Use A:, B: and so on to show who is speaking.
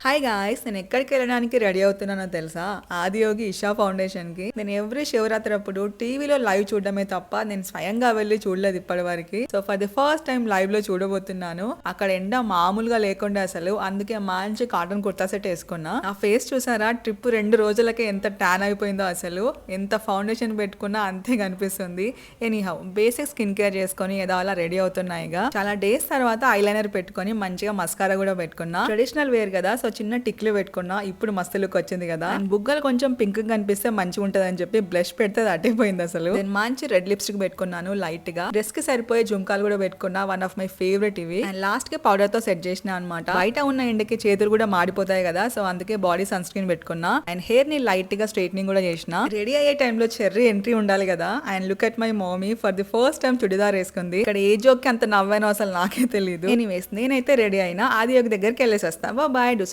A: Hi guys, నేను ఎక్కడికి వెళ్ళడానికి రెడీ అవుతున్నానో తెలుసా? ఆదియోగి ఇషా ఫౌండేషన్కి. నేను ఎవ్రీ శివరాత్రి అప్పుడు టీవీలో లైవ్ చూడడమే తప్ప నేను స్వయంగా వెళ్ళి చూడలేదు ఇప్పటి వరకు. So for the first time live లో చూడబోతున్నాను. అక్కడ ఎండ మామూలుగా లేకుండా అసలు, అందుకే మంచి కాటన్ కుర్తా సెట్ వేసుకున్నా. నా ఫేస్ చూసారా? ట్రిప్ 2 రోజులకే ఎంత ట్యాన్ అయిపోయిందో అసలు. ఎంత ఫౌండేషన్ పెట్టుకున్నా అంతే కనిపిస్తుంది. ఎనీహౌ బేసిక్ స్కిన్ కేర్ చేసుకొని ఏదో అలా రెడీ అవుతున్నాయిగా. చాలా డేస్ తర్వాత ఐలైనర్ పెట్టుకొని మంచిగా మస్కారా కూడా పెట్టుకున్నా. ట్రెడిషనల్ వేర్ కదా, సో చిన్న టిక్లు పెట్టుకున్నా. ఇప్పుడు మస్తు లుక్ వచ్చింది కదా. బుగ్గలు కొంచెం పింక్ కనిపిస్తే మంచిగా ఉంటది అని చెప్పి బ్లష్ పెడితే అది అట్టిపోయింది అసలు. నేను మంచి రెడ్ లిప్స్టిక్ పెట్టుకున్నాను లైట్ గా. డ్రెస్ కి సరిపోయే జుంకాలు కూడా పెట్టుకున్నా. వన్ ఆఫ్ మై ఫేవరెట్ ఇవి. అండ్ లాస్ట్ కి పౌడర్ తో సెట్ చేసిన అనమాట. బయట ఉన్న ఎండకి చేతులు కూడా మాడిపోతాయి కదా, సో అందుకే బాడీ సన్ స్క్రీన్ పెట్టుకున్నా. అండ్ హెయిర్ ని లైట్ గా స్ట్రైట్నింగ్ కూడా చేసిన. రెడీ అయ్యే టైంలో చెర్రీ ఎంట్రీ ఉండాలి కదా. And look at my mummy for the first time churidar వేసుకుంది. ఇక్కడ ఏ జోక్ కి అంత నవ్వానో అసలు నాకే తెలియదు. ఎనీవేస్ నేనైతే రెడీ అయినా. ఆది ఒక దగ్గరికి వెళ్ళేసి వస్తా. Bye, do